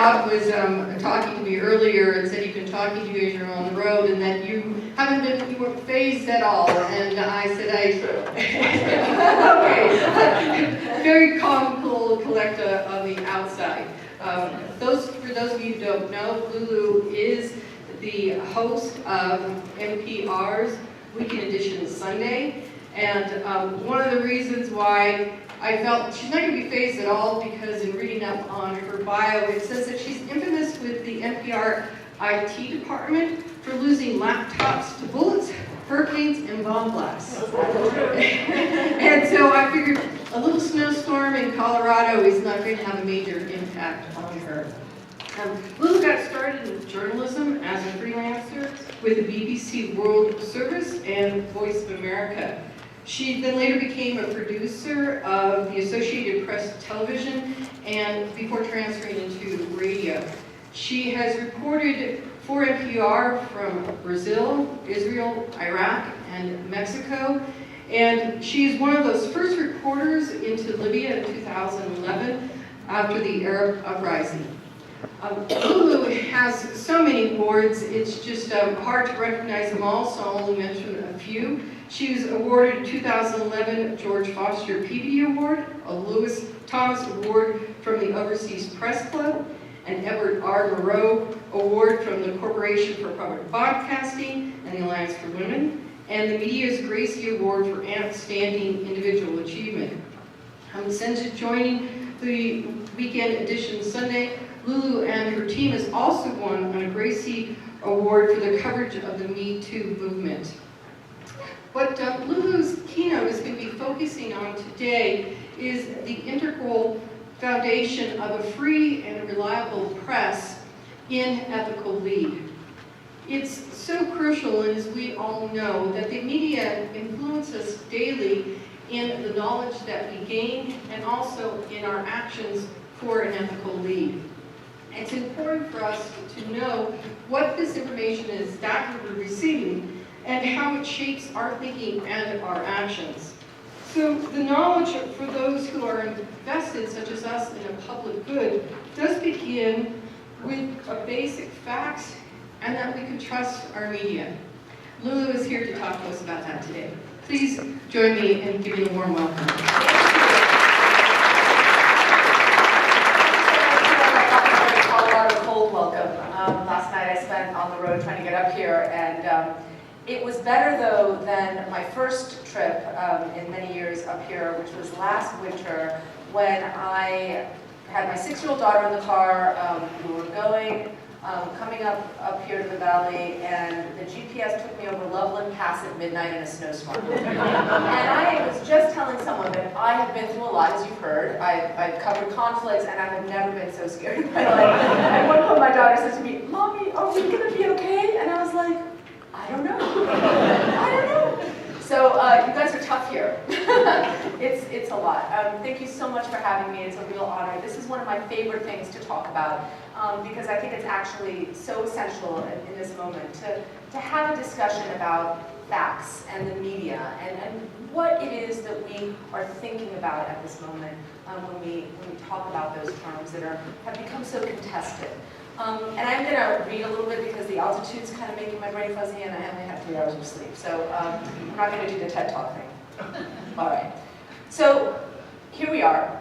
Scott was talking to me earlier and said he'd been talking to you as you're on the road and that you weren't phased at all. And I said, okay, very calm, cool, collector on the outside. For those of you who don't know, Lulu is the host of NPR's Weekend Edition Sunday. And one of the reasons why I felt she's not going to be phased at all, because in reading up on her bio, it says that she's infamous with the NPR IT department for losing laptops to bullets, hurricanes, and bomb blasts. And so I figured a little snowstorm in Colorado is not going to have a major impact on her. Lulu got started in journalism as a freelancer with the BBC World Service and Voice of America. She then later became a producer of the Associated Press Television and before transferring into radio. She has reported for NPR from Brazil, Israel, Iraq, and Mexico. And she is one of those first reporters into Libya in 2011 after the Arab uprising. Lulu has so many awards, it's just hard to recognize them all, so I'll only mention a few. She was awarded a 2011 George Foster Peabody Award, a Lewis Thomas Award from the Overseas Press Club, an Edward R. Murrow Award from the Corporation for Public Broadcasting and the Alliance for Women, and the Media's Garcia Award for Outstanding Individual Achievement. Since joining the Weekend Edition Sunday, Lulu and her team has also won a Gracie Award for the coverage of the Me Too movement. What Lulu's keynote is going to be focusing on today is the integral foundation of a free and reliable press in ethical lead. It's so crucial, and as we all know, that the media influence us daily in the knowledge that we gain and also in our actions for an ethical lead. It's important for us to know what this information is that we're receiving and how it shapes our thinking and our actions. So the knowledge for those who are invested, such as us, in a public good, does begin with a basic facts and that we can trust our media. Lulu is here to talk to us about that today. Please join me in giving a warm welcome. Welcome. Last night I spent on the road trying to get up here, and it was better though than my first trip in many years up here, which was last winter when I had my 6-year-old daughter in the car. We were coming up here to the valley, and the GPS took me over Loveland Pass at midnight in a snowstorm. And I was just telling someone that I have been through a lot, as you've heard. I've covered conflicts, and I have never been so scared in my life. At one point, my daughter said to me, "Mommy, are we going to be okay?" And I was like, I don't know. I don't know. So you guys are tough here. It's a lot. Thank you so much for having me. It's a real honor. This is one of my favorite things to talk about because I think it's actually so essential in this moment to have a discussion about facts and the media and what it is that we are thinking about at this moment when we talk about those terms that have become so contested. And I'm going to read a little bit because the altitude's kind of making my brain fuzzy and I only have 3 hours of sleep. So I'm not going to do the TED Talk thing. All right. So here we are.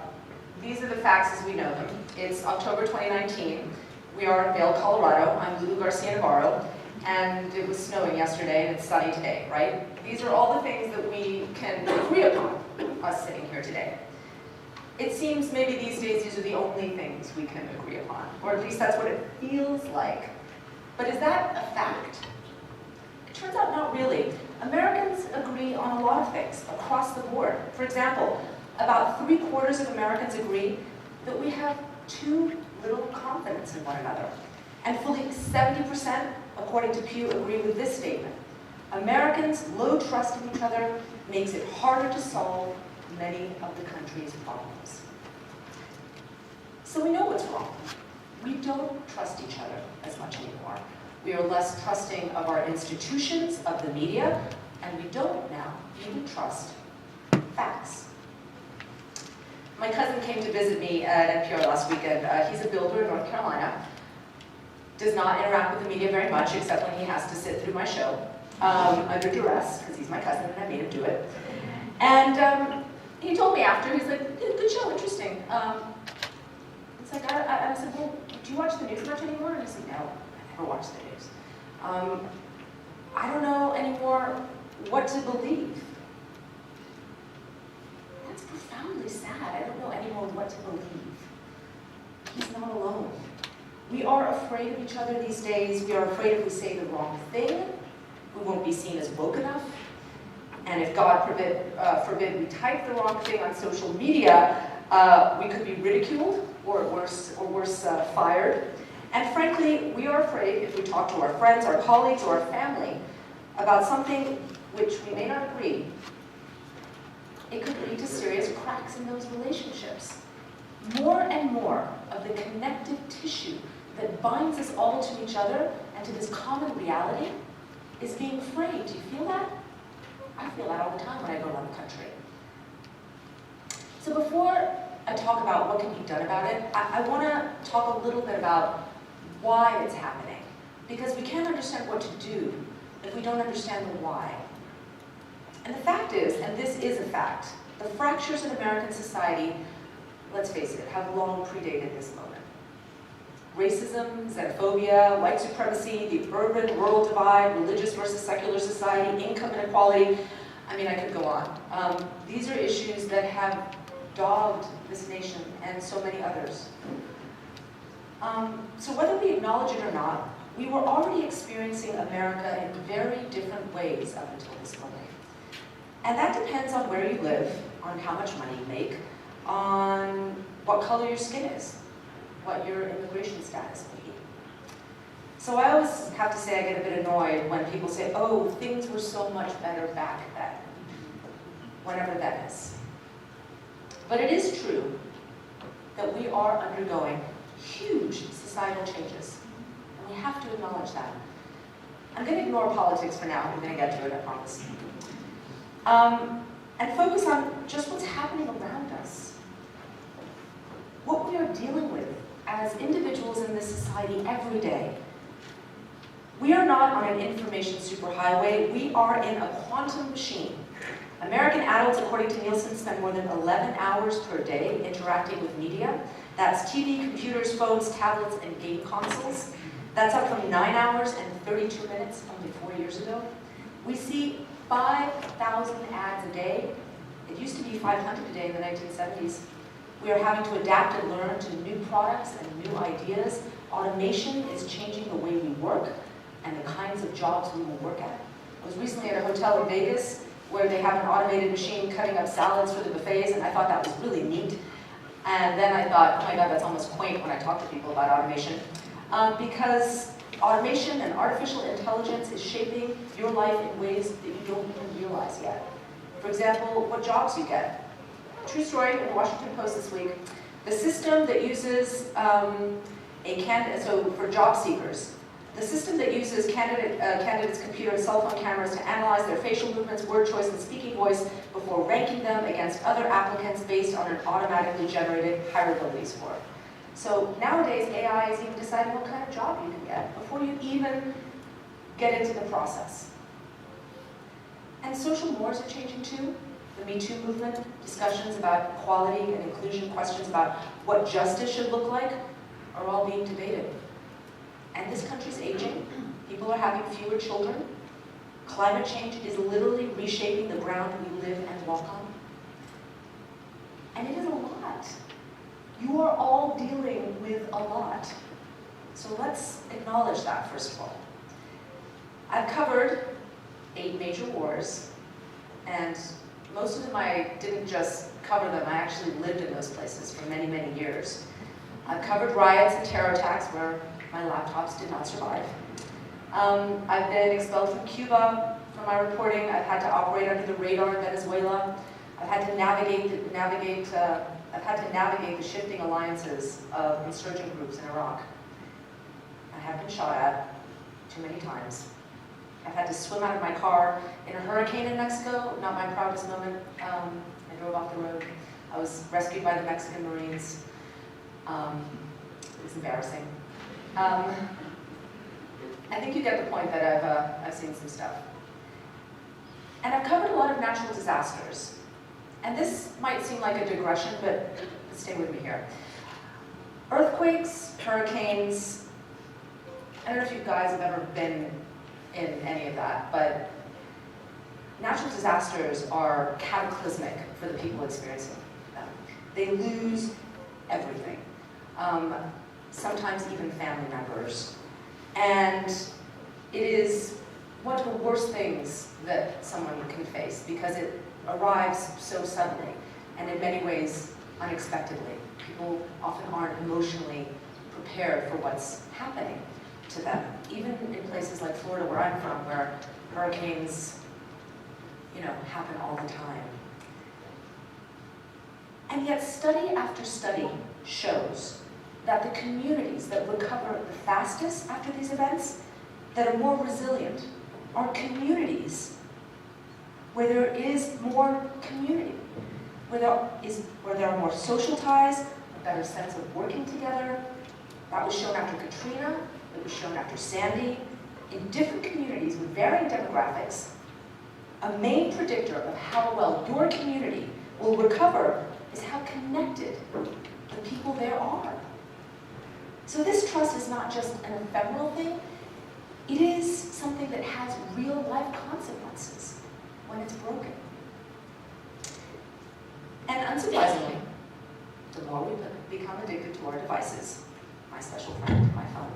These are the facts as we know them. It's October 2019. We are in Vail, Colorado. I'm Lulu Garcia Navarro. And it was snowing yesterday and it's sunny today, right? These are all the things that we can agree upon, us sitting here today. It seems maybe these days these are the only things we can agree upon, or at least that's what it feels like. But is that a fact? It turns out not really. Americans agree on a lot of things across the board. For example, about 3/4 of Americans agree that we have too little confidence in one another. And fully 70%, according to Pew, agree with this statement. Americans' low trust in each other makes it harder to solve many of the country's problems. So we know what's wrong. We don't trust each other as much anymore. We are less trusting of our institutions, of the media, and we don't now even trust facts. My cousin came to visit me at NPR last weekend. He's a builder in North Carolina. Does not interact with the media very much, except when he has to sit through my show under duress, because he's my cousin and I made him do it. And he told me after, he's like, good show, interesting. It's like, I said, well, do you watch the news much anymore? And he said, no, I never watch the news. I don't know anymore what to believe. That's profoundly sad. I don't know anymore what to believe. He's not alone. We are afraid of each other these days. We are afraid if we say the wrong thing, we won't be seen as woke enough. And if, God forbid, we type the wrong thing on social media, we could be ridiculed or worse, fired. And frankly, we are afraid if we talk to our friends, our colleagues, or our family about something which we may not agree, it could lead to serious cracks in those relationships. More and more of the connective tissue that binds us all to each other and to this common reality is being frayed. Do you feel that? I feel that all the time when I go around the country. So before I talk about what can be done about it, I want to talk a little bit about why it's happening. Because we can't understand what to do if we don't understand the why. And the fact is, and this is a fact, the fractures in American society, let's face it, have long predated this moment. Racism, xenophobia, white supremacy, the urban-rural divide, religious versus secular society, income inequality, I mean, I could go on. These are issues that have dogged this nation and so many others. So whether we acknowledge it or not, we were already experiencing America in very different ways up until this moment. And that depends on where you live, on how much money you make, on what color your skin is, what your immigration status may be. So I always have to say I get a bit annoyed when people say, oh, things were so much better back then, whenever that is. But it is true that we are undergoing huge societal changes, and we have to acknowledge that. I'm going to ignore politics for now. I'm going to get to it, I promise. And focus on just what's happening around us. What we are dealing with as individuals in this society every day. We are not on an information superhighway, we are in a quantum machine. American adults, according to Nielsen, spend more than 11 hours per day interacting with media. That's TV, computers, phones, tablets, and game consoles. That's up from 9 hours and 32 minutes only 4 years ago. We see 5,000 ads a day. It used to be 500 a day in the 1970s. We are having to adapt and learn to new products and new ideas. Automation is changing the way we work and the kinds of jobs we will work at. I was recently at a hotel in Vegas where they have an automated machine cutting up salads for the buffets, and I thought that was really neat. And then I thought, oh my God, that's almost quaint when I talk to people about automation. Because automation and artificial intelligence is shaping your life in ways that you don't even realize yet. For example, what jobs you get. True story in the Washington Post this week. The system that uses so for job seekers, the system that uses candidates' computer and cell phone cameras to analyze their facial movements, word choice, and speaking voice before ranking them against other applicants based on an automatically generated hireability score. So nowadays, AI is even deciding what kind of job you can get before you even get into the process. And social mores are changing too. The Me Too movement, discussions about equality and inclusion, questions about what justice should look like, are all being debated. And this country's aging. People are having fewer children. Climate change is literally reshaping the ground we live and walk on. And it is a lot. You are all dealing with a lot. So let's acknowledge that, first of all. I've covered 8 major wars, and most of them I didn't just cover them, I actually lived in those places for many, many years. I've covered riots and terror attacks where my laptops did not survive. I've been expelled from Cuba for my reporting. I've had to operate under the radar in Venezuela. I've had to navigate the shifting alliances of insurgent groups in Iraq. I have been shot at too many times. I've had to swim out of my car in a hurricane in Mexico, not my proudest moment. I drove off the road. I was rescued by the Mexican Marines. It was embarrassing. I think you get the point that I've seen some stuff. And I've covered a lot of natural disasters. And this might seem like a digression, but stay with me here. Earthquakes, hurricanes, I don't know if you guys have ever been in any of that, but natural disasters are cataclysmic for the people experiencing them. They lose everything, sometimes even family members. And it is one of the worst things that someone can face because it arrives so suddenly and in many ways unexpectedly. People often aren't emotionally prepared for what's happening to them, even in places like Florida where I'm from, where hurricanes, happen all the time. And yet study after study shows that the communities that recover the fastest after these events, that are more resilient, are communities where there is more community, where there are more social ties, a better sense of working together. That was shown after Katrina, it was shown after Sandy. In different communities with varying demographics, a main predictor of how well your community will recover is how connected the people there are. So this trust is not just an ephemeral thing, it is something that has real life consequences when it's broken. And unsurprisingly, the more we become addicted to our devices, my special friend, my phone,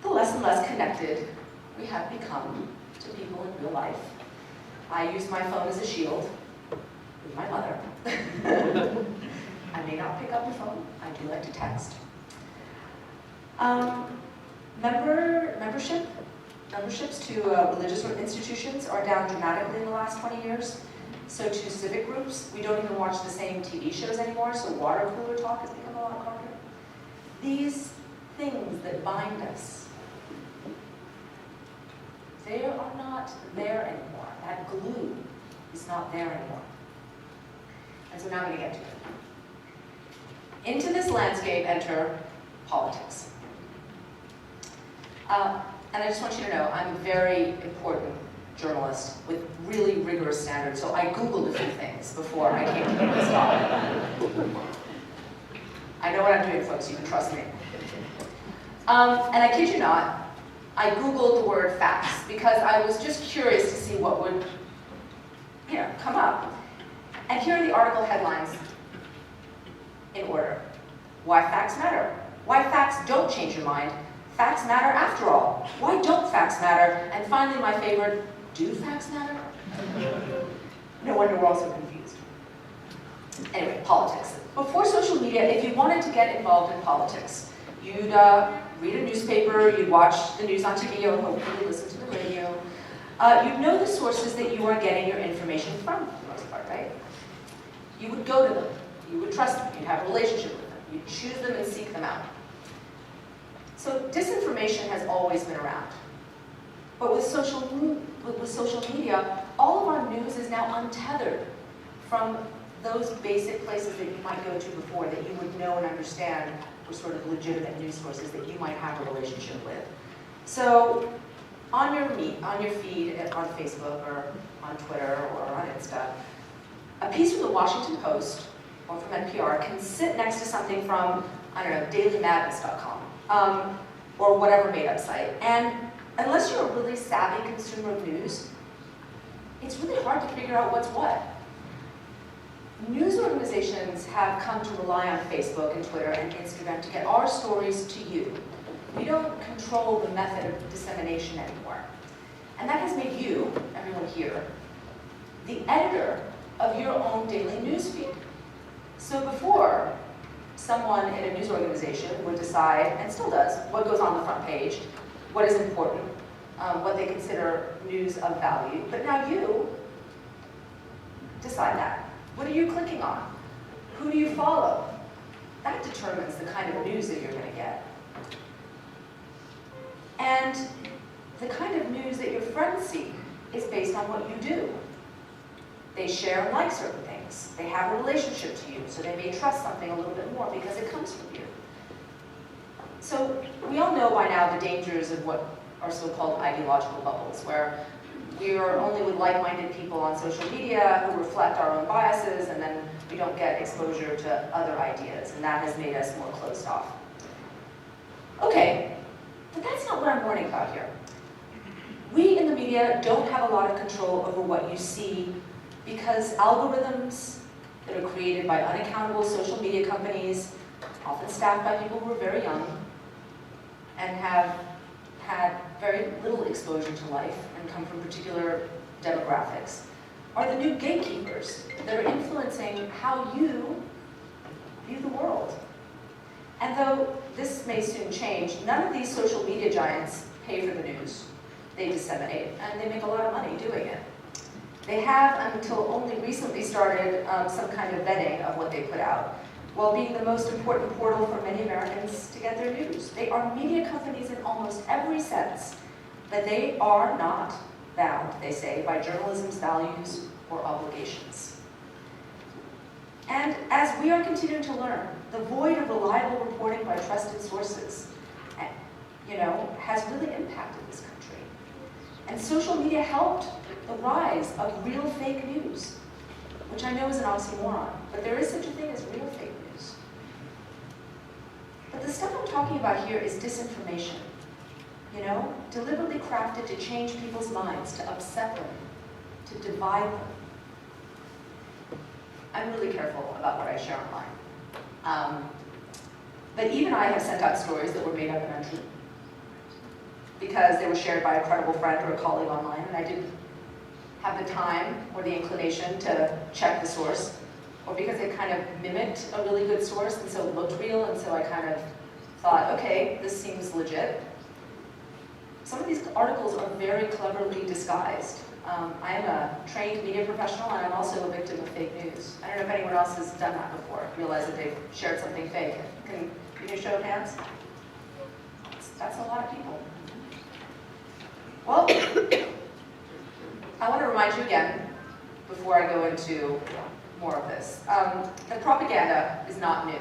the less and less connected we have become to people in real life. I use my phone as a shield with my mother. I may not pick up the phone, I do like to text. Memberships to religious institutions are down dramatically in the last 20 years. So to civic groups, we don't even watch the same TV shows anymore, so water cooler talk has become a lot harder. These things that bind us, they are not there anymore. That glue is not there anymore. And so now I'm going to get to it. Into this landscape enter politics. And I just want you to know, I'm a very important journalist with really rigorous standards, so I Googled a few things before I came to this talk. I know what I'm doing, folks, you can trust me. And I kid you not, I Googled the word facts because I was just curious to see what would, come up. And here are the article headlines in order. Why facts matter. Why facts don't change your mind. Facts matter after all. Why don't facts matter? And finally, my favorite, do facts matter? No wonder we're all so confused. Anyway, politics. Before social media, if you wanted to get involved in politics, you'd read a newspaper, you'd watch the news on TV, or hopefully listen to the radio. You'd know the sources that you are getting your information from, for the most part, right? You would go to them. You would trust them. You'd have a relationship with them. You'd choose them and seek them out. So disinformation has always been around. But with social media, all of our news is now untethered from those basic places that you might go to before that you would know and understand were sort of legitimate news sources that you might have a relationship with. So on your feed, on Facebook or on Twitter or on Insta, a piece from the Washington Post or from NPR can sit next to something from, dailymadness.com or whatever made-up site. And unless you're a really savvy consumer of news, it's really hard to figure out what's what. News organizations have come to rely on Facebook and Twitter and Instagram to get our stories to you. We don't control the method of dissemination anymore. And that has made you, everyone here, the editor of your own daily news feed. So before, someone in a news organization would decide, and still does, what goes on the front page, what is important, what they consider news of value. But now you decide that. What are you clicking on? Who do you follow? That determines the kind of news that you're going to get. And the kind of news that your friends see is based on what you do. They share and like certain things. things. They have a relationship to you, so they may trust something a little bit more because it comes from you. So we all know by now the dangers of what are so-called ideological bubbles, where we are only with like-minded people on social media who reflect our own biases, and then we don't get exposure to other ideas, and that has made us more closed off. Okay, but that's not what I'm warning about here. We in the media don't have a lot of control over what you see because algorithms that are created by unaccountable social media companies, often staffed by people who are very young and have had very little exposure to life and come from particular demographics, are the new gatekeepers that are influencing how you view the world. And though this may soon change, none of these social media giants pay for the news. They disseminate, and they make a lot of money doing it. They have, until only recently, started some kind of vetting of what they put out, while being the most important portal for many Americans to get their news. They are media companies in almost every sense, but they are not bound, they say, by journalism's values or obligations. And as we are continuing to learn, the void of reliable reporting by trusted sources, has really impacted this country. And social media helped the rise of real fake news, which I know is an oxymoron, but there is such a thing as real fake news. But the stuff I'm talking about here is disinformation, deliberately crafted to change people's minds, to upset them, to divide them. I'm really careful about what I share online. But even I have sent out stories that were made up and untrue because they were shared by a credible friend or a colleague online, and I didn't have the time or the inclination to check the source, or because it kind of mimicked a really good source, and so it looked real, and so I kind of thought, okay, this seems legit. Some of these articles are very cleverly disguised. I am a trained media professional, and I'm also a victim of fake news. I don't know if anyone else has done that before, realized that they've shared something fake. Can you show of hands? That's a lot of people. Well, I want to remind you again, before I go into more of this, that propaganda is not new.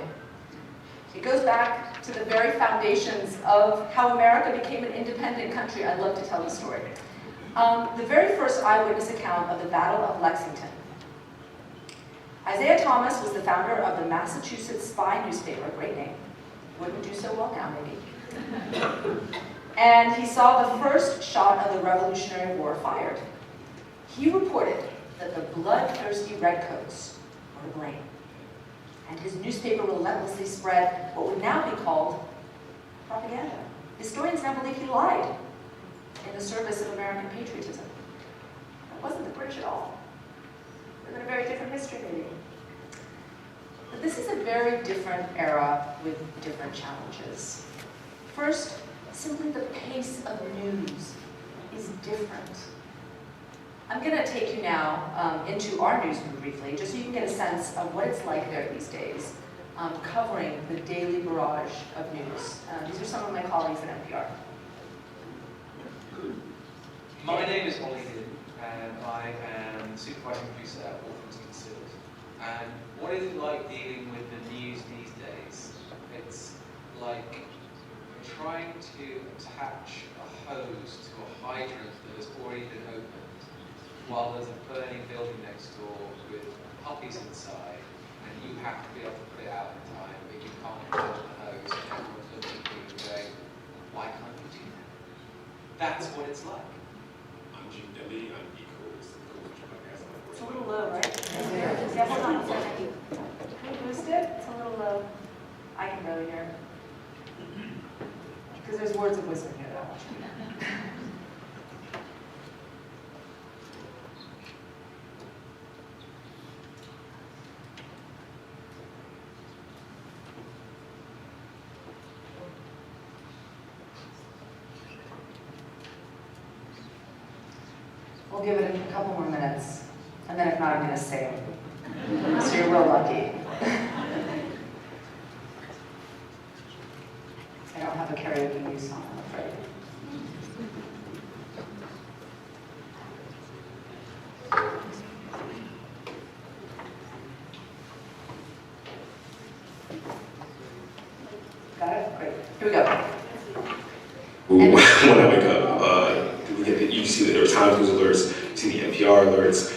It goes back to the very foundations of how America became an independent country. I'd love to tell the story. The very first eyewitness account of the Battle of Lexington. Isaiah Thomas was the founder of the Massachusetts Spy newspaper, great name. Wouldn't do so well now, maybe. And he saw the first shot of the Revolutionary War fired. He reported that the bloodthirsty redcoats were to blame. And his newspaper relentlessly spread what would now be called propaganda. Historians now believe he lied in the service of American patriotism. It wasn't the British at all. It was a very different history, maybe. But this is a very different era with different challenges. First, simply the pace of news is different. I'm going to take you now into our newsroom briefly, just so you can get a sense of what it's like there these days, covering the daily barrage of news. These are some of my colleagues at NPR. My name is Ollie Hill, and I am supervising producer at All Things Considered. And what is it like dealing with the news these days? It's like trying to attach a hose to a hydrant that has already been opened, while there's a burning building next door with puppies inside, and you have to be able to put it out in time, but you can't put the hose, and everyone's looking at you and going, why can't you do that? That's what it's like. It's a little low, right? Yeah, hold on a second. Can we boost it? It's a little low. I can really hear it. Because there's words of wisdom here that I want you to know. We'll give it a couple more minutes, and then if not, I'm going to sing. So you're real lucky. I don't have a karaoke news song, I'm afraid. Here we go. When I wake up, you see the New York Times news alerts, you see the NPR alerts,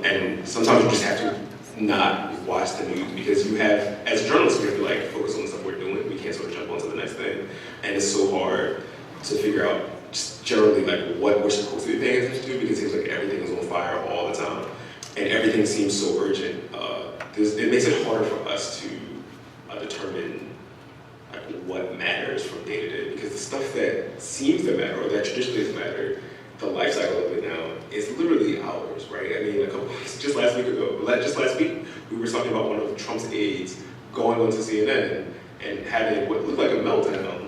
and sometimes you just have to not watch the news because you have, as journalists, we have to like focus on the stuff we're doing. We can't sort of jump onto the next thing, and it's so hard to figure out just generally like what we're supposed to be paying attention to because it seems like everything is on fire all the time, and everything seems so urgent. It makes it harder for us to determine like what matters from day to day because the stuff that seems to matter or that traditionally has mattered, the life cycle of it now is literally hours, right? I mean, just last week, we were talking about one of Trump's aides going onto CNN and having what looked like a meltdown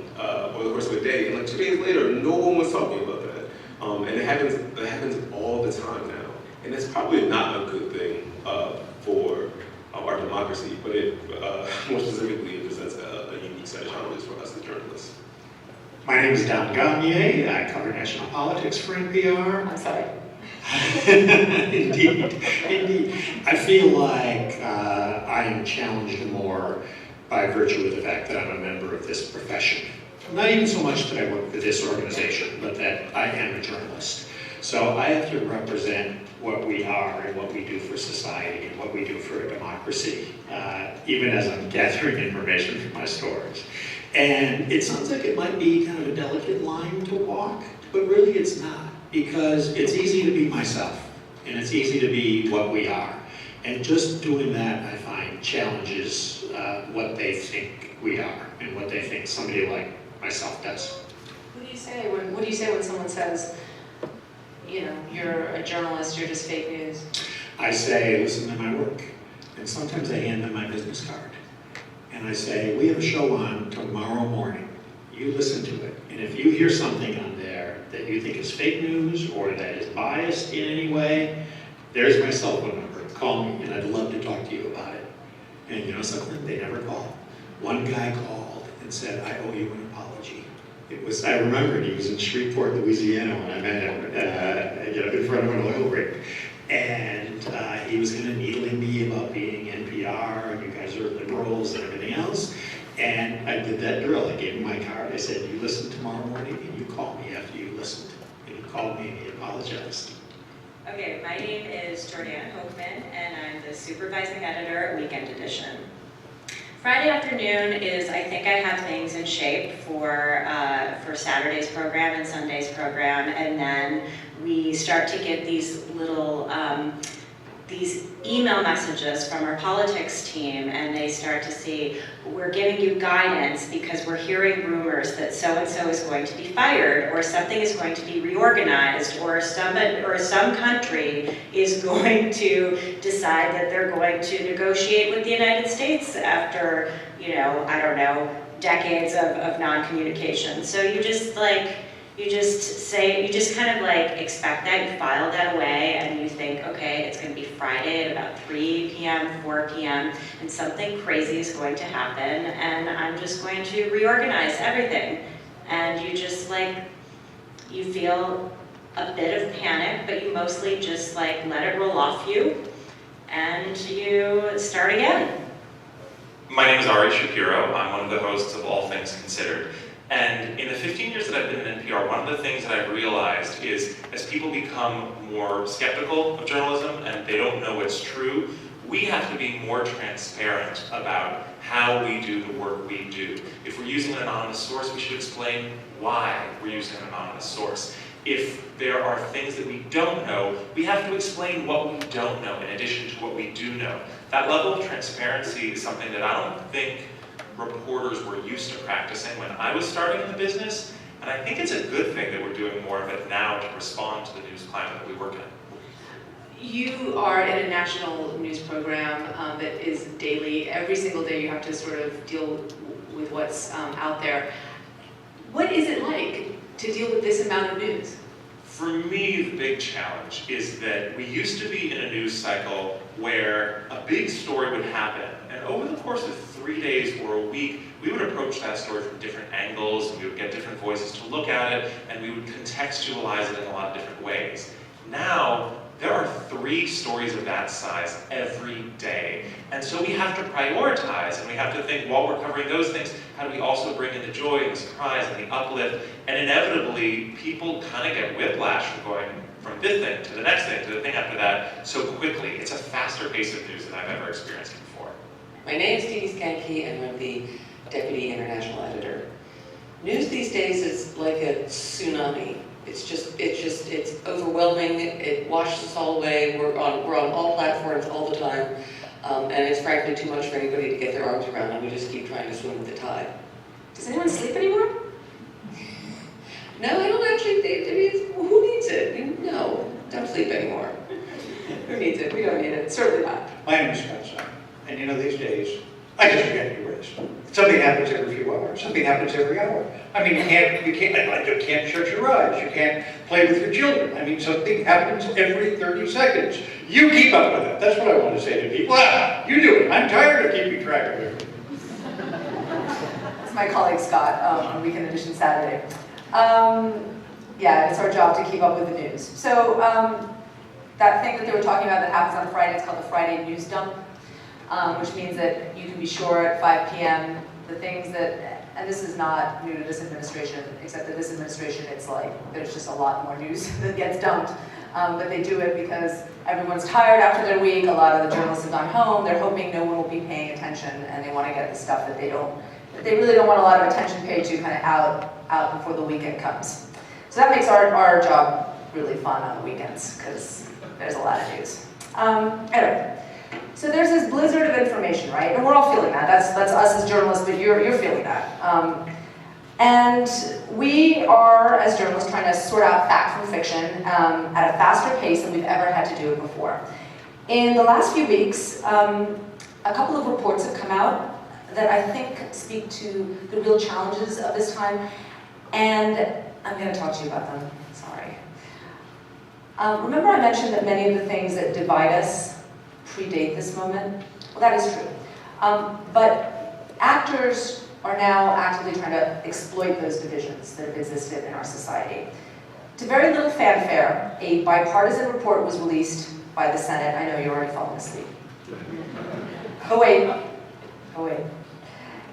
over the course of a day, and like 2 days later, no one was talking about that. And it happens all the time now, and that's probably not a good thing for our democracy, but it more specifically it presents a unique set of challenges for us as journalists. My name is Don Gagne. I cover national politics for NPR. I'm sorry. Indeed. I feel like I am challenged more by virtue of the fact that I'm a member of this profession. Not even so much that I work for this organization, but that I am a journalist. So I have to represent what we are and what we do for society and what we do for a democracy, even as I'm gathering information from my stories. And it sounds like it might be kind of a delicate line to walk, but really it's not, because it's easy to be myself, and it's easy to be what we are. And just doing that, I find, challenges what they think we are and what they think somebody like myself does. What do you say when someone says, you know, you're a journalist, you're just fake news? I say, listen to my work. And sometimes I hand them my business card. And I say, we have a show on tomorrow morning. You listen to it. And if you hear something on there that you think is fake news or that is biased in any way, there's my cell phone number. Call me, and I'd love to talk to you about it. And you know something? They never call. One guy called and said, I owe you an apology. I remember he was in Shreveport, Louisiana when I met him, in front of an oil rig. And he was kind of needling me about being NPR, and you guys are liberals and everything else. And I did that drill. I gave him my card. I said, you listen tomorrow morning, and you call me after you listened. And he called me and he apologized. Okay, my name is Jordan Hochman, and I'm the supervising editor at Weekend Edition. Friday afternoon is, I think I have things in shape for Saturday's program and Sunday's program, and then we start to get these little, these email messages from our politics team, and they start to see, we're giving you guidance because we're hearing rumors that so-and-so is going to be fired, or something is going to be reorganized, or some country is going to decide that they're going to negotiate with the United States after, you know, I don't know, decades of non-communication. So you just kind of like expect that, you file that away, and you think, okay, it's going to be Friday at about 3 p.m., 4 p.m., and something crazy is going to happen, and I'm just going to reorganize everything. And you just you feel a bit of panic, but you mostly just let it roll off you, and you start again. My name is Ari Shapiro. I'm one of the hosts of All Things Considered. And in the 15 years that I've been in NPR, one of the things that I've realized is as people become more skeptical of journalism and they don't know what's true, we have to be more transparent about how we do the work we do. If we're using an anonymous source, we should explain why we're using an anonymous source. If there are things that we don't know, we have to explain what we don't know in addition to what we do know. That level of transparency is something that I don't think reporters were used to practicing when I was starting in the business, and I think it's a good thing that we're doing more of it now to respond to the news climate that we work in. You are in a national news program that is daily. Every single day you have to sort of deal with what's out there. What is it like to deal with this amount of news? For me, the big challenge is that we used to be in a news cycle where a big story would happen, and over the course of 3 days or a week, we would approach that story from different angles, and we would get different voices to look at it, and we would contextualize it in a lot of different ways. Now, there are 3 stories of that size every day. And so we have to prioritize, and we have to think, while we're covering those things, how do we also bring in the joy and the surprise and the uplift? And inevitably, people kind of get whiplash from going from this thing to the next thing to the thing after that so quickly. It's a faster pace of news than I've ever experienced before. My name is Dee Skanke, and I'm the Deputy International Editor. News these days is like a tsunami. It's overwhelming. It washes us all away. We're on all platforms all the time, and it's frankly too much for anybody to get their arms around, and we just keep trying to swim with the tide. Does anyone sleep anymore? No, I don't actually think, I mean, who needs it? No, don't sleep anymore. Who needs it? We don't need it. Certainly not. My name is Garcia, and you know, these days, I just forget to rest. Something happens every few hours. Something happens every hour. I mean, you can't shut your eyes. You can't play with your children. I mean, something happens every 30 seconds. You keep up with it. That's what I want to say to people. Ah, you do it. I'm tired of keeping track of it. That's my colleague Scott on Weekend Edition Saturday. Yeah, it's our job to keep up with the news. So that thing that they were talking about that happens on Friday, it's called the Friday News Dump, which means that you can be sure at 5 p.m. the things that, and this is not new to this administration, except that this administration, it's like, there's just a lot more news that gets dumped. But they do it because everyone's tired after their week, a lot of the journalists have gone home, they're hoping no one will be paying attention, and they want to get the stuff that they really don't want a lot of attention paid to kind of out before the weekend comes. So that makes our job really fun on the weekends, because there's a lot of news. Anyway, so there's this blizzard of information, right? And we're all feeling that. That's us as journalists, but you're feeling that. And we are, as journalists, trying to sort out fact from fiction at a faster pace than we've ever had to do it before. In the last few weeks, a couple of reports have come out that I think speak to the real challenges of this time, and I'm going to talk to you about them. Sorry. Remember I mentioned that many of the things that divide us predate this moment? Well, that is true. But actors are now actively trying to exploit those divisions that have existed in our society. To very little fanfare, a bipartisan report was released by the Senate. I know you're already falling asleep. Oh wait.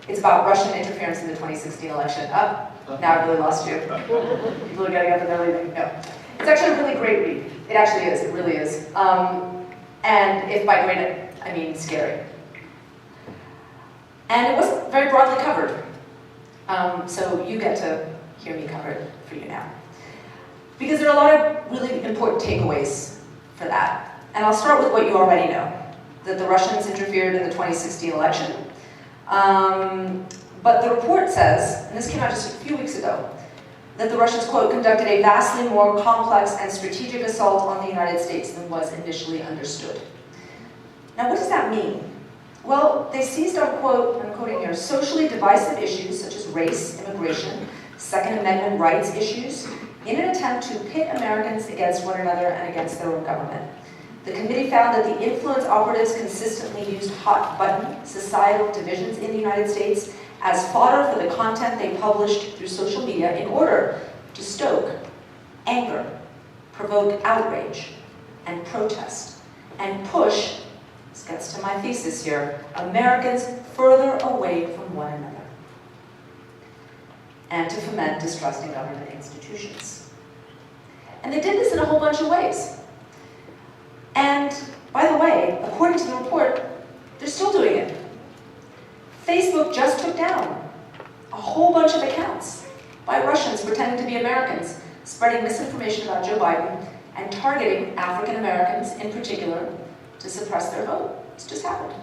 It's about Russian interference in the 2016 election. Now I really lost you. People are getting up and they're leaving. No. It's actually a really great read. It actually is. It really is. And if by great, I mean scary. And it wasn't very broadly covered. So you get to hear me cover it for you now. Because there are a lot of really important takeaways for that. And I'll start with what you already know. That the Russians interfered in the 2016 election. But the report says, and this came out just a few weeks ago, that the Russians, quote, conducted a vastly more complex and strategic assault on the United States than was initially understood. Now, what does that mean? Well, they seized on, quote, I'm quoting here, socially divisive issues such as race, immigration, Second Amendment rights issues, in an attempt to pit Americans against one another and against their own government. The committee found that the influence operatives consistently used hot-button societal divisions in the United States as fodder for the content they published through social media in order to stoke anger, provoke outrage, and protest, and push, this gets to my thesis here, Americans further away from one another, and to foment distrust in government institutions. And they did this in a whole bunch of ways. And, by the way, according to the report, they're still doing it. Facebook just took down a whole bunch of accounts by Russians pretending to be Americans, spreading misinformation about Joe Biden and targeting African Americans in particular to suppress their vote. It's just happened.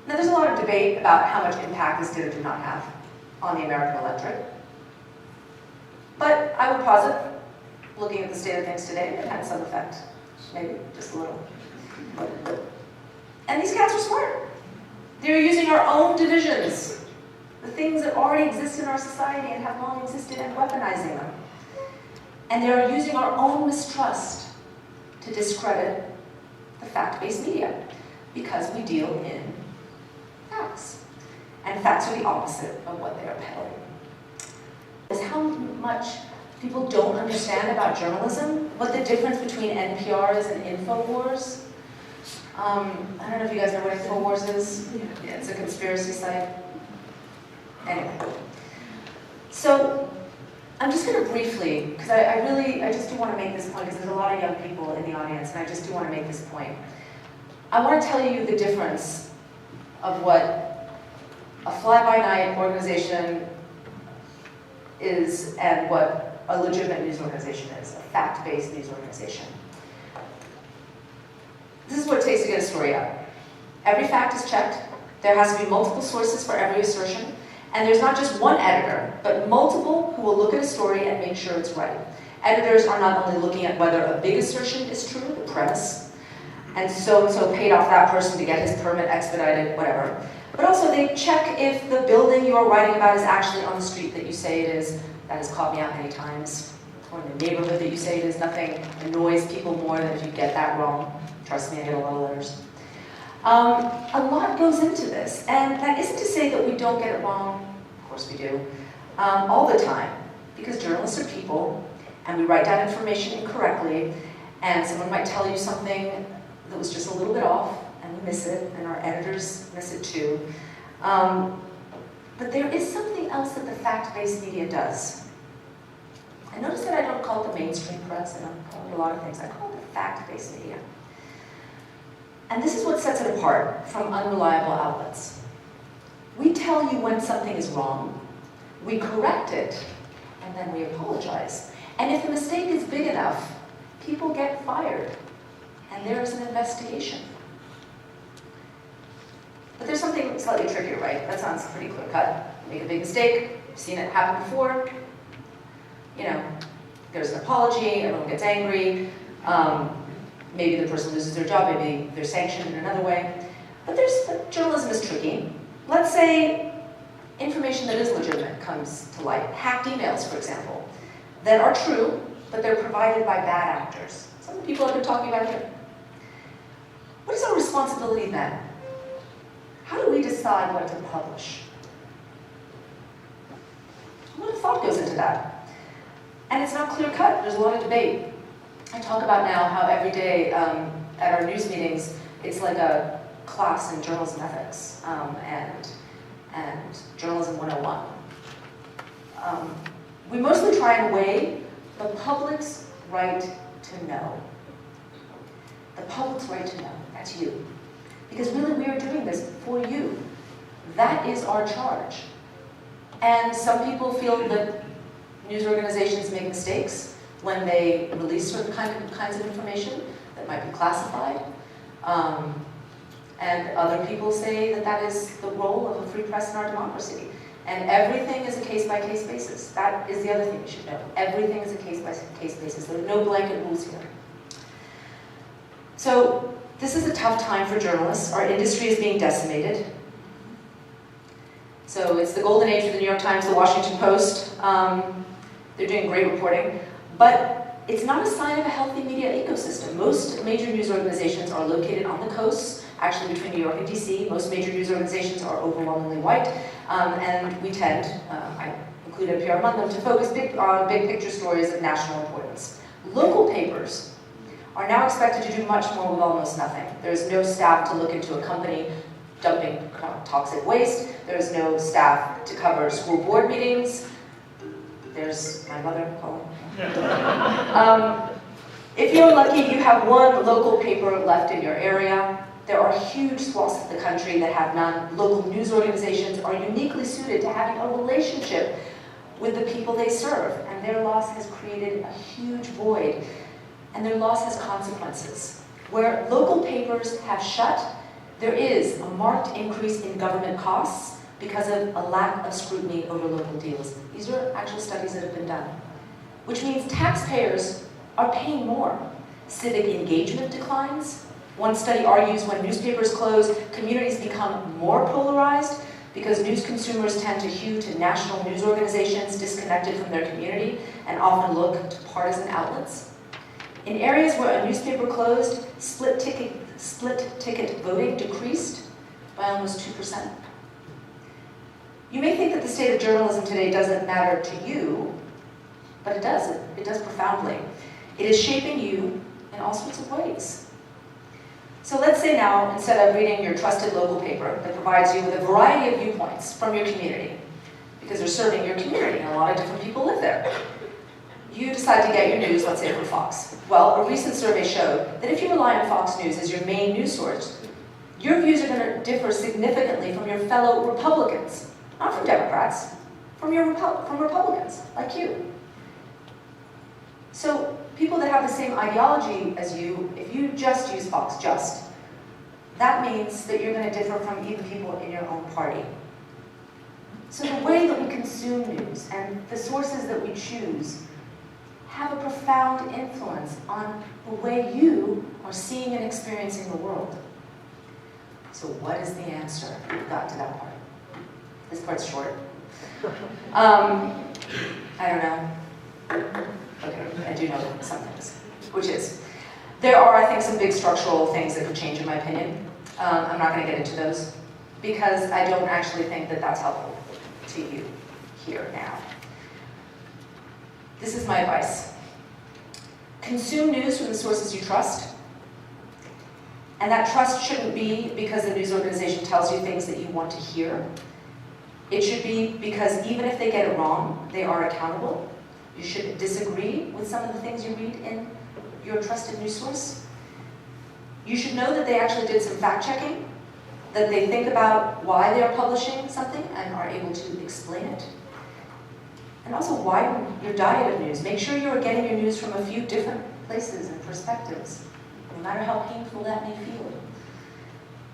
Now, there's a lot of debate about how much impact this did or did not have on the American electorate. But I would posit, looking at the state of things today, it had some effect. Maybe just a little. And these cats are smart. They're using our own divisions, the things that already exist in our society and have long existed, and weaponizing them. And they're using our own mistrust to discredit the fact-based media, because we deal in facts. And facts are the opposite of what they are peddling. Is how much people don't understand about journalism, what the difference between NPR is and InfoWars. I don't know if you guys know what InfoWars is. Yeah, it's a conspiracy site. Anyway. So, I'm just going to briefly, because I just do want to make this point, because there's a lot of young people in the audience, and I just do want to make this point. I want to tell you the difference of what a fly-by-night organization is and what a legitimate news organization is, a fact-based news organization. This is what it takes to get a story out. Every fact is checked. There has to be multiple sources for every assertion. And there's not just one editor, but multiple who will look at a story and make sure it's right. Editors are not only looking at whether a big assertion is true, the premise, and so paid off that person to get his permit expedited, whatever. But also they check if the building you are writing about is actually on the street that you say it is. That has caught me out many times. Or in the neighborhood that you say it is. Nothing annoys people more than if you get that wrong. Trust me, I get a lot of letters. A lot goes into this, and that isn't to say that we don't get it wrong. Of course we do. All the time. Because journalists are people, and we write down information incorrectly, and someone might tell you something that was just a little bit off, and we miss it, and our editors miss it too. But there is something else that the fact-based media does. And notice that I don't call it the mainstream press, I don't call it a lot of things, I call it the fact-based media. And this is what sets it apart from unreliable outlets. We tell you when something is wrong, we correct it, and then we apologize. And if the mistake is big enough, people get fired, and there is an investigation. But there's something slightly trickier, right? That sounds pretty clear-cut. Make a big mistake, you've seen it happen before. You know, there's an apology, everyone gets angry. Maybe the person loses their job, maybe they're sanctioned in another way. But journalism is tricky. Let's say information that is legitimate comes to light. Hacked emails, for example, that are true, but they're provided by bad actors. Some of the people I've been talking about here. What is our responsibility then? How do we decide what to publish? A lot of thought goes into that. And it's not clear-cut, there's a lot of debate. I talk about now how every day at our news meetings, it's like a class in journalism ethics and journalism 101. We mostly try and weigh the public's right to know. The public's right to know, that's you. Because really we are doing this for you. That is our charge. And some people feel that news organizations make mistakes when they release certain kinds of information that might be classified. And other people say that that is the role of a free press in our democracy. And everything is a case-by-case basis. That is the other thing you should know. Everything is a case-by-case basis. There are no blanket rules here. So this is a tough time for journalists. Our industry is being decimated. So it's the golden age for the New York Times, the Washington Post. They're doing great reporting. But it's not a sign of a healthy media ecosystem. Most major news organizations are located on the coasts, actually between New York and DC. Most major news organizations are overwhelmingly white. And we tend, I include NPR among them, to focus on big picture stories of national importance. Local papers are now expected to do much more with almost nothing. There's no staff to look into a company dumping toxic waste. There's no staff to cover school board meetings. There's my mother calling. If you're lucky, you have one local paper left in your area. There are huge swaths of the country that have none. Local news organizations are uniquely suited to having a relationship with the people they serve, and their loss has created a huge void, and their loss has consequences. Where local papers have shut, there is a marked increase in government costs because of a lack of scrutiny over local deals. These are actual studies that have been done. Which means taxpayers are paying more. Civic engagement declines. One study argues when newspapers close, communities become more polarized because news consumers tend to hew to national news organizations disconnected from their community and often look to partisan outlets. In areas where a newspaper closed, split ticket voting decreased by almost 2%. You may think that the state of journalism today doesn't matter to you, But it does profoundly. It is shaping you in all sorts of ways. So let's say now, instead of reading your trusted local paper that provides you with a variety of viewpoints from your community, because they're serving your community and a lot of different people live there, you decide to get your news, let's say from Fox. Well, a recent survey showed that if you rely on Fox News as your main news source, your views are going to differ significantly from your fellow Republicans, not from Democrats, from Republicans like you. So people that have the same ideology as you, if you just use Fox, that means that you're going to differ from even people in your own party. So the way that we consume news and the sources that we choose have a profound influence on the way you are seeing and experiencing the world. So what is the answer? We've got to that part. This part's short. I don't know. Okay, I do know some things, which is, there are, I think, some big structural things that could change in my opinion. I'm not going to get into those because I don't actually think that that's helpful to you here now. This is my advice. Consume news from the sources you trust. And that trust shouldn't be because the news organization tells you things that you want to hear. It should be because even if they get it wrong, they are accountable. You should disagree with some of the things you read in your trusted news source. You should know that they actually did some fact-checking, that they think about why they are publishing something and are able to explain it. And also widen your diet of news. Make sure you are getting your news from a few different places and perspectives, no matter how painful that may feel.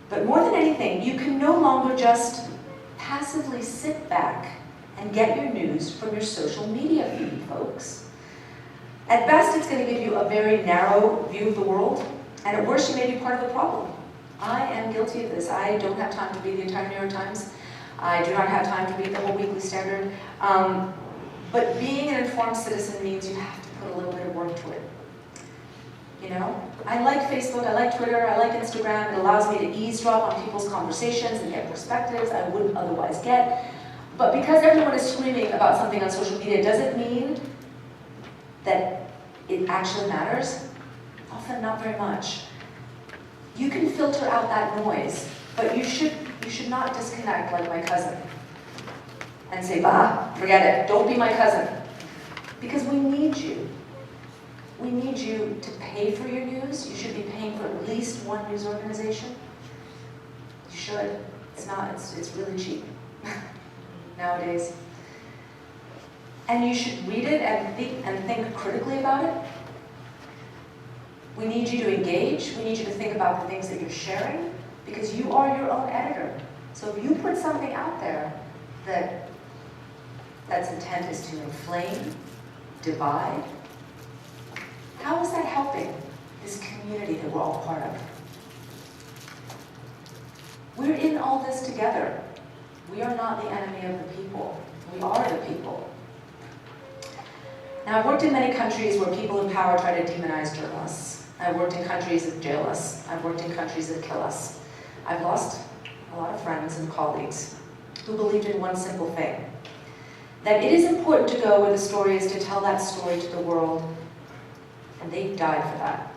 But more than anything, you can no longer just passively sit back and get your news from your social media feed, folks. At best, it's going to give you a very narrow view of the world, and at worst, you may be part of the problem. I am guilty of this. I don't have time to read the entire New York Times. I do not have time to read the whole Weekly Standard. But being an informed citizen means you have to put a little bit of work to it. You know, I like Facebook, I like Twitter, I like Instagram. It allows me to eavesdrop on people's conversations and get perspectives I wouldn't otherwise get. But because everyone is screaming about something on social media doesn't mean that it actually matters. Often not very much. You can filter out that noise, but you should not disconnect like my cousin and say, bah, forget it, don't be my cousin. Because we need you. We need you to pay for your news. You should be paying for at least one news organization. You should. It's really cheap nowadays. And you should read it and think critically about it. We need you to engage. We need you to think about the things that you're sharing because you are your own editor. So if you put something out there that's intent is to inflame, divide, how is that helping this community that we're all part of? We're in all this together. We are not the enemy of the people. We are the people. Now, I've worked in many countries where people in power try to demonize journalists. I've worked in countries that jail us. I've worked in countries that kill us. I've lost a lot of friends and colleagues who believed in one simple thing, that it is important to go where the story is to tell that story to the world, and they died for that.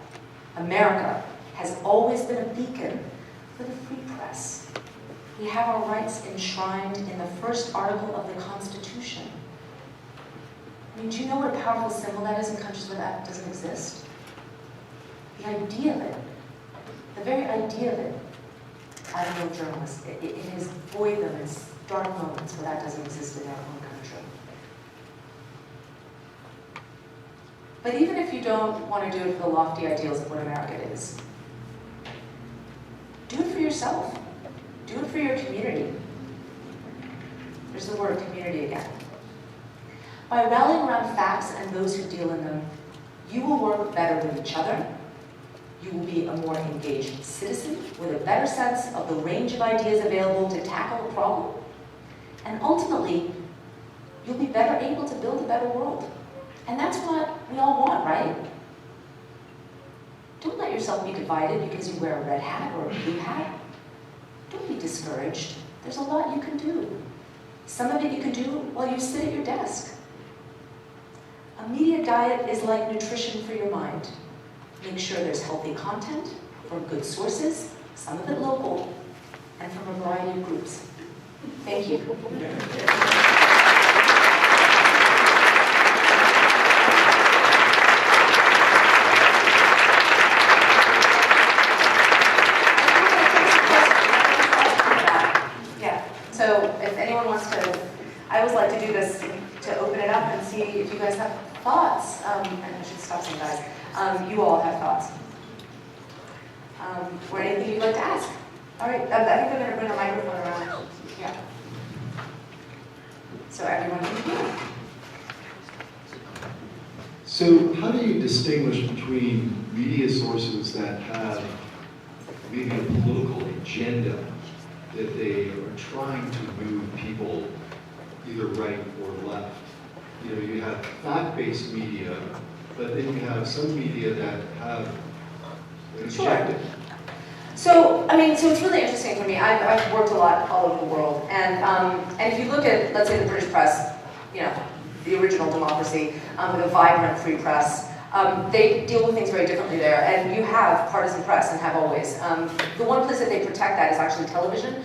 America has always been a beacon for the free press. We have our rights enshrined in the first article of the Constitution. I mean, do you know what a powerful symbol that is in countries where that doesn't exist? The idea of it, the very idea of it, I don't know journalists, it has void them in dark moments where that doesn't exist in our own country. But even if you don't want to do it for the lofty ideals of what America is, do it for yourself. Do it for your community. There's the word community again. By rallying around facts and those who deal in them, you will work better with each other. You will be a more engaged citizen with a better sense of the range of ideas available to tackle a problem. And ultimately, you'll be better able to build a better world. And that's what we all want, right? Don't let yourself be divided because you wear a red hat or a blue hat. Don't be discouraged. There's a lot you can do. Some of it you can do while you sit at your desk. A media diet is like nutrition for your mind. Make sure there's healthy content from good sources, some of it local, and from a variety of groups. Thank you. Yeah, so if anyone wants to, I always like to do this to open it up and see if you guys have thoughts. And I should stop saying guys. You all have thoughts. Or anything you'd like to ask. All right, I think I'm going to bring a microphone around. Yeah. So everyone can hear. So how do you distinguish between media sources that have maybe a political agenda that they are trying to move people either right or left? You know, you have fact-based media, but then you have some media that have an objective. So, I mean, so it's really interesting for me. I've worked a lot all over the world, and if you look at, let's say, the British press, you know, the original democracy, with a vibrant free press, they deal with things very differently there, and you have partisan press and have always. The one place that they protect that is actually television.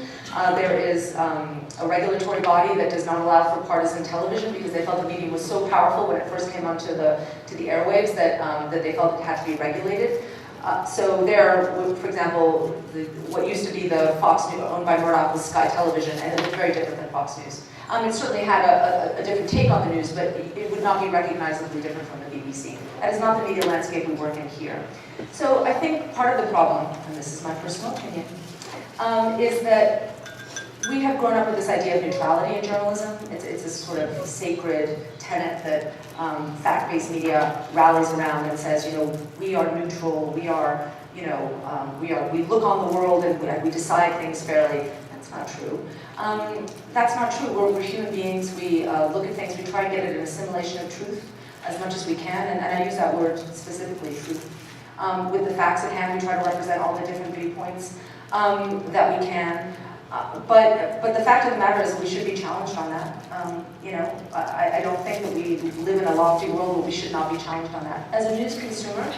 There is a regulatory body that does not allow for partisan television because they felt the medium was so powerful when it first came onto the airwaves that they felt it had to be regulated. So there, for example, what used to be the Fox News owned by Murdoch was Sky Television, and it looked very different than Fox News. It certainly had a different take on the news, but it would not be recognizably different from the BBC. That is not the media landscape we work in here. So I think part of the problem, and this is my personal opinion, is that we have grown up with this idea of neutrality in journalism. It's this sort of sacred tenet that fact-based media rallies around and says, you know, we are neutral, we are, you know, we look on the world and we decide things fairly. That's not true. That's not true. We're human beings. We look at things. We try to get at an assimilation of truth as much as we can, and I use that word specifically, truth. With the facts at hand, we try to represent all the different viewpoints that we can. But the fact of the matter is we should be challenged on that. You know, I don't think that we live in a lofty world where we should not be challenged on that. As a news consumer,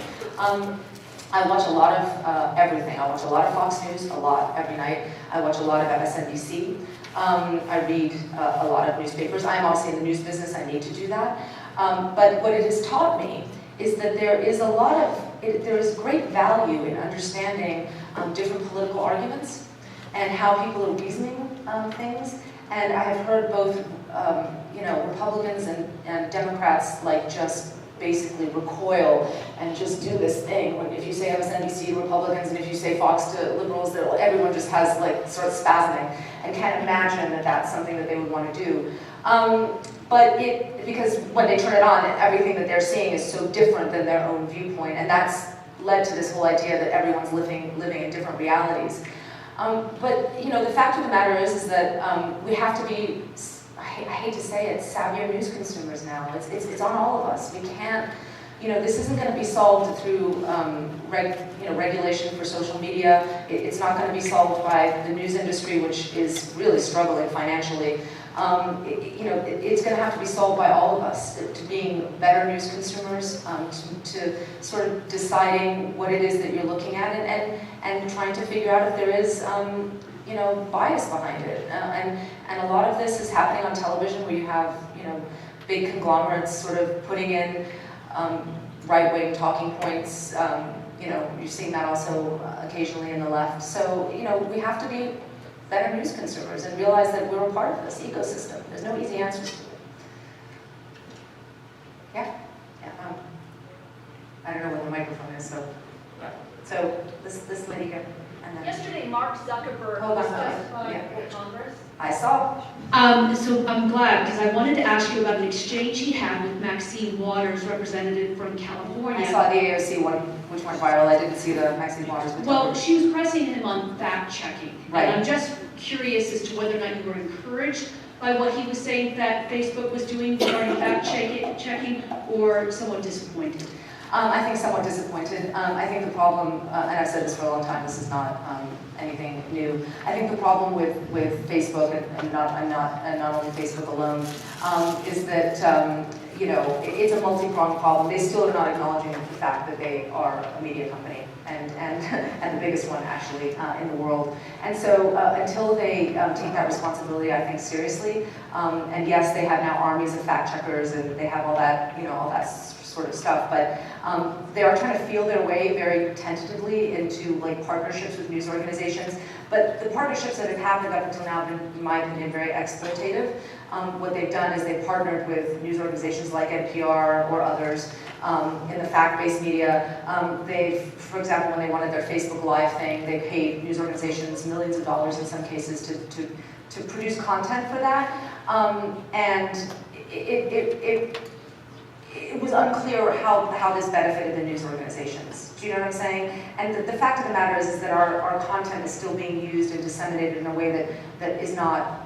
I watch a lot of everything. I watch a lot of Fox News, a lot every night. I watch a lot of MSNBC. I read a lot of newspapers. I'm obviously in the news business. I need to do that. But what it has taught me is that there is there is great value in understanding different political arguments and how people are reasoning things. And I have heard both, you know, Republicans and Democrats like just basically recoil and just do this thing. When if you say MSNBC to Republicans and if you say Fox to liberals, everyone just has like sort of spasming and can't imagine that that's something that they would want to do. But because when they turn it on, everything that they're seeing is so different than their own viewpoint, and that's led to this whole idea that everyone's living in different realities. But you know, the fact of the matter is that we have to be, I hate to say it, savvier news consumers now. It's on all of us. We can't, you know, this isn't going to be solved through regulation for social media. It's not going to be solved by the news industry, which is really struggling financially. It's going to have to be solved by all of us to being better news consumers, to sort of deciding what it is that you're looking at and trying to figure out if there is, bias behind it. And a lot of this is happening on television where you have, big conglomerates sort of putting in right-wing talking points. You've seen that also occasionally in the left. So, we have to be better news consumers and realize that we're a part of this ecosystem. There's no easy answers to it. Yeah? I don't know where the microphone is, so. Yeah. So this lady here. And then Yesterday, Mark Zuckerberg Hold on, was testifying yeah. for Congress. I saw. So I'm glad, because I wanted to ask you about an exchange he had with Maxine Waters, representative from California. I saw the AOC one, which went viral. I didn't see the Maxine Waters. Well, she was pressing him on fact-checking. Right. And I'm just curious as to whether or not you were encouraged by what he was saying that Facebook was doing regarding fact-checking, or somewhat disappointed. I think somewhat disappointed. I think the problem, and I've said this for a long time, this is not anything new. I think the problem with Facebook, and not only Facebook alone, is that you know, it's a multi-pronged problem. They still are not acknowledging the fact that they are a media company and the biggest one actually in the world. And so until they take that responsibility, I think, seriously, and yes, they have now armies of fact checkers and they have all that, you know, all that sort of stuff, but they are trying to feel their way very tentatively into like partnerships with news organizations. But the partnerships that have happened up until now have been, in my opinion, very exploitative. What they've done is they've partnered with news organizations like NPR or others in the fact-based media. They've, for example, when they wanted their Facebook Live thing, they paid news organizations millions of dollars in some cases to produce content for that. And it was unclear how this benefited the news organizations. Do you know what I'm saying? And the fact of the matter is that our content is still being used and disseminated in a way that is not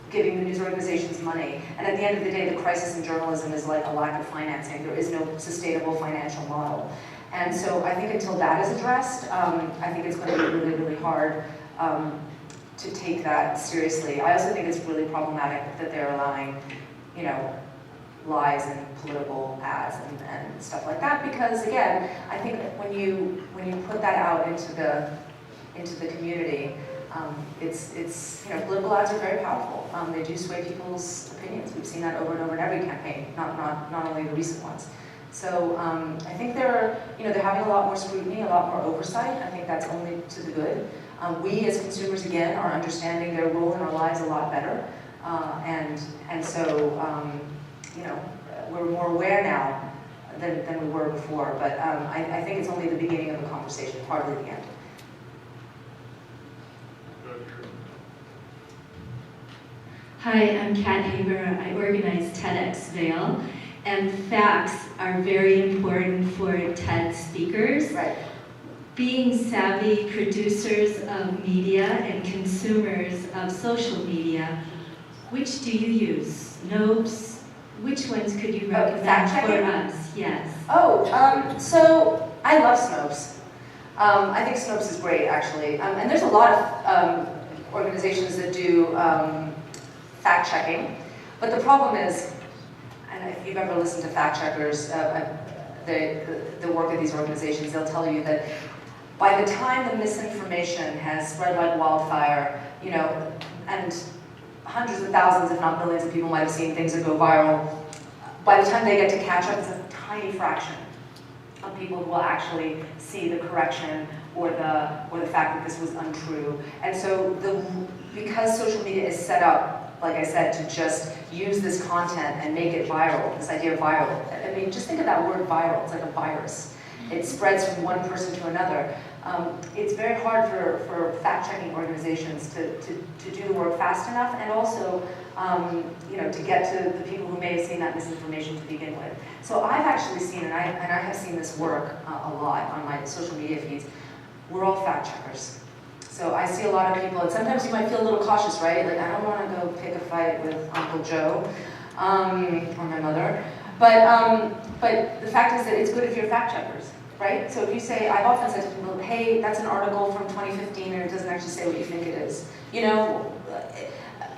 giving the news organizations money. And at the end of the day, the crisis in journalism is like a lack of financing. There is no sustainable financial model. And so I think until that is addressed, I think it's going to be really, really hard to take that seriously. I also think it's really problematic that they're allowing, you know, lies and political ads and stuff like that, because again, I think that when you put that out into the community, it's you know, political ads are very powerful. They do sway people's opinions. We've seen that over and over in every campaign, not only the recent ones. So I think they're having a lot more scrutiny, a lot more oversight. I think that's only to the good. We as consumers again are understanding their role in our lives a lot better, and so you know, we're more aware now than we were before. But I think it's only the beginning of the conversation, hardly the end. Hi, I'm Kat Haber. I organize TEDx Vail, and facts are very important for TED speakers. Right. Being savvy producers of media and consumers of social media, which do you use? Snopes? Which ones could you recommend for us? Yes. Oh, so I love Snopes. I think Snopes is great, actually. And there's a lot of organizations that do fact-checking. But the problem is, and if you've ever listened to fact-checkers, the work of these organizations, they'll tell you that by the time the misinformation has spread like wildfire, you know, and hundreds of thousands, if not millions of people might have seen things that go viral, by the time they get to catch up, it's a tiny fraction of people who will actually see the correction or the fact that this was untrue. And so because social media is set up, like I said, to just use this content and make it viral, this idea of viral. I mean, just think of that word viral. It's like a virus. It spreads from one person to another. It's very hard for fact-checking organizations to do the work fast enough, and also you know, to get to the people who may have seen that misinformation to begin with. So I've actually seen, and I have seen this work a lot on my social media feeds. We're all fact-checkers. So I see a lot of people, and sometimes you might feel a little cautious, right? Like, I don't want to go pick a fight with Uncle Joe or my mother. But the fact is that it's good if you're fact-checkers, right? So if you say, I've often said to people, hey, that's an article from 2015 and it doesn't actually say what you think it is. You know,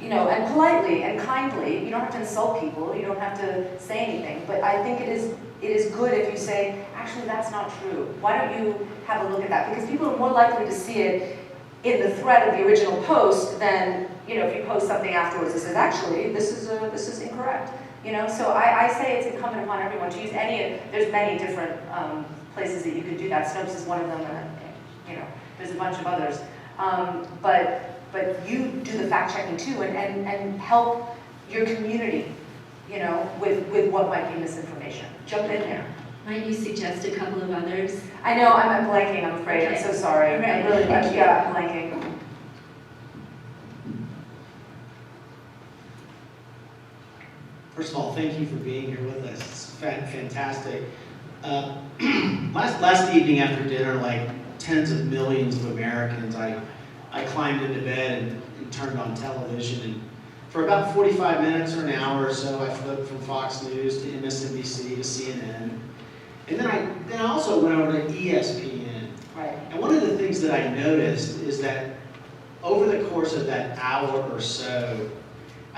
and politely and kindly, you don't have to insult people, you don't have to say anything, but I think it is good if you say, actually, that's not true. Why don't you have a look at that? Because people are more likely to see it in the thread of the original post than, you know, if you post something afterwards that says, actually, this is incorrect. You know, so I say it's incumbent upon everyone to use there's many different places that you could do that. Snopes is one of them, and you know, there's a bunch of others. But you do the fact checking too, and help your community, you know, with what might be misinformation. Jump in there. Might you suggest a couple of others? I know, I'm blanking, I'm afraid. Okay. I'm so sorry. All right. I'm really, yeah, I'm blanking. First of all, thank you for being here with us. It's fantastic. Last evening after dinner, like tens of millions of Americans, I climbed into bed and turned on television, and for about 45 minutes or an hour or so, I flipped from Fox News to MSNBC to CNN. And then I also went over to ESPN. Right. And one of the things that I noticed is that over the course of that hour or so,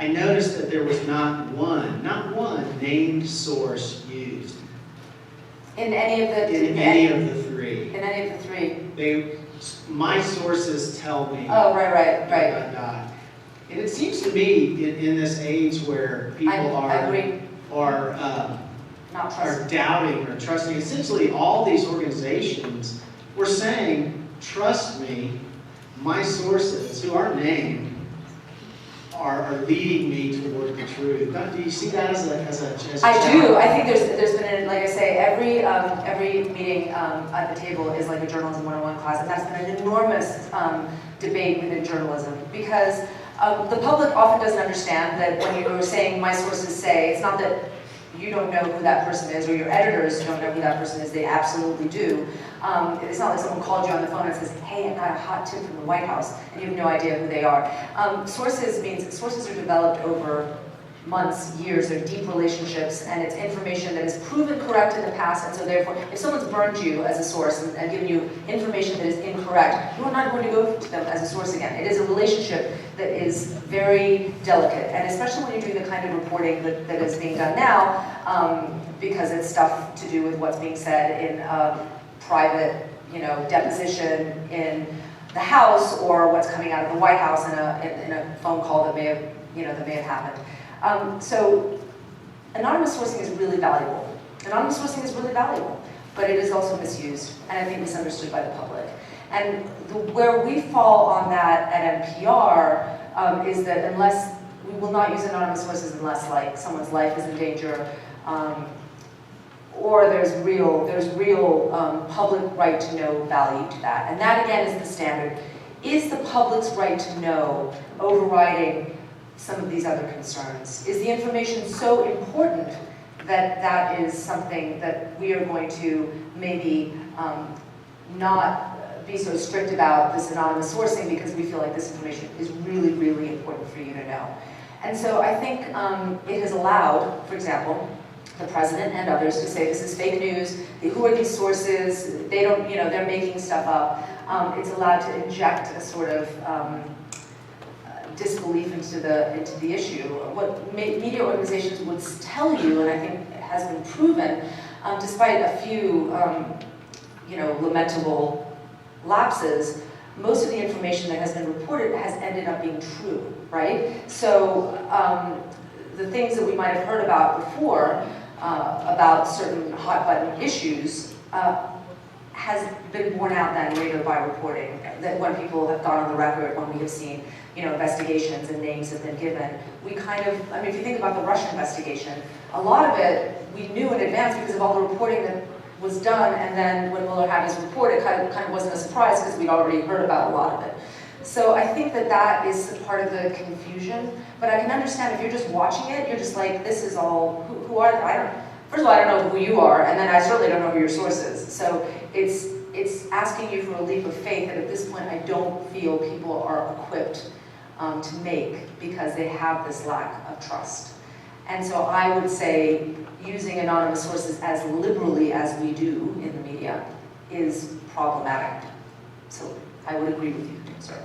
I noticed that there was not one named source used In any of the... in any of the three. In any of the three. My sources tell me. Oh, right. And it seems to me, in this age where people I agree. are Not trust. doubting or trusting, essentially all these organizations were saying, trust me, my sources, who aren't named, are leading me toward the truth. Do you see that as a I challenge? do. I think there's been, like I say, every meeting at the table is like a journalism 101 class, and that's been an enormous debate within journalism, because the public often doesn't understand that when you're saying my sources say, it's not that you don't know who that person is, or your editors don't know who that person is. They absolutely do. It's not like someone called you on the phone and says, hey, I got a hot tip from the White House, and you have no idea who they are. Sources are developed over months, years, they're deep relationships, and it's information that is proven correct in the past, and so therefore, if someone's burned you as a source and given you information that is incorrect, you are not going to go to them as a source again. It is a relationship that is very delicate, and especially when you're doing the kind of reporting that is being done now, because it's stuff to do with what's being said in a private, deposition in the House, or what's coming out of the White House in a phone call that may have happened. So anonymous sourcing is really valuable. Anonymous sourcing is really valuable, but it is also misused, and I think misunderstood by the public. And where we fall on that at NPR is that we will not use anonymous sources unless like someone's life is in danger, or there's real public right to know value to that. And that again is the standard. Is the public's right to know overriding some of these other concerns? Is the information so important that that is something that we are going to maybe not be so strict about this anonymous sourcing because we feel like this information is really, really important for you to know? And so I think it has allowed, for example, the president and others to say this is fake news, who are these sources, they don't, they're making stuff up. It's allowed to inject a sort of disbelief into the issue. What media organizations would tell you, and I think it has been proven, despite a few lamentable lapses, most of the information that has been reported has ended up being true, right? So the things that we might have heard about before, about certain hot button issues, has been borne out then later by reporting. That when people have gone on the record, when we have seen investigations and names have been given, we if you think about the Russia investigation, a lot of it we knew in advance because of all the reporting that was done, and then when Mueller had his report, it kind of wasn't a surprise because we'd already heard about a lot of it. So I think that is part of the confusion, but I can understand if you're just watching it, you're just like, this is all, who are they? First of all, I don't know who you are, and then I certainly don't know who your source is. So it's asking you for a leap of faith that at this point I don't feel people are equipped to make because they have this lack of trust. And so I would say using anonymous sources as liberally as we do in the media is problematic. So I would agree with you, sir.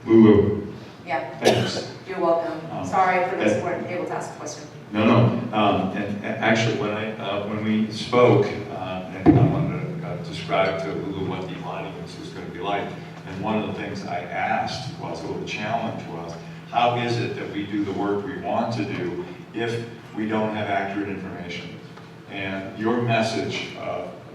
Lulu. Yeah. Thanks. You're welcome. Sorry for those who weren't able to ask a question. No. And actually, when we spoke, and I wanted to describe to Lulu what the audience was going to be like, and one of the things I asked was, or the challenge was, how is it that we do the work we want to do if we don't have accurate information? And your message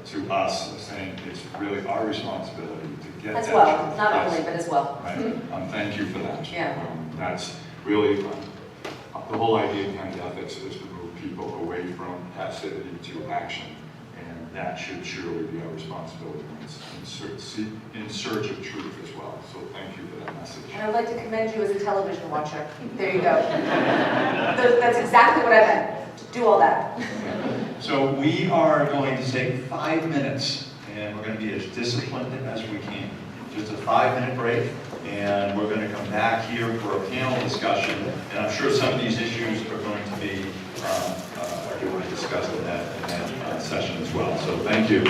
to us saying it's really our responsibility to get as that well, truth. not Yes. only, but as well. Right. Thank you for that. Yeah. That's really the whole idea behind ethics is to move people away from passivity to action, and that should surely be our responsibility in search of truth as well. So thank you for that message. And I'd like to commend you as a television watcher. There you go. That's exactly what I meant. Do all that. So we are going to take 5 minutes, and we're going to be as disciplined as we can. Just a 5-minute break, and we're going to come back here for a panel discussion, and I'm sure some of these issues are going to be discussed in that session as well. So thank you.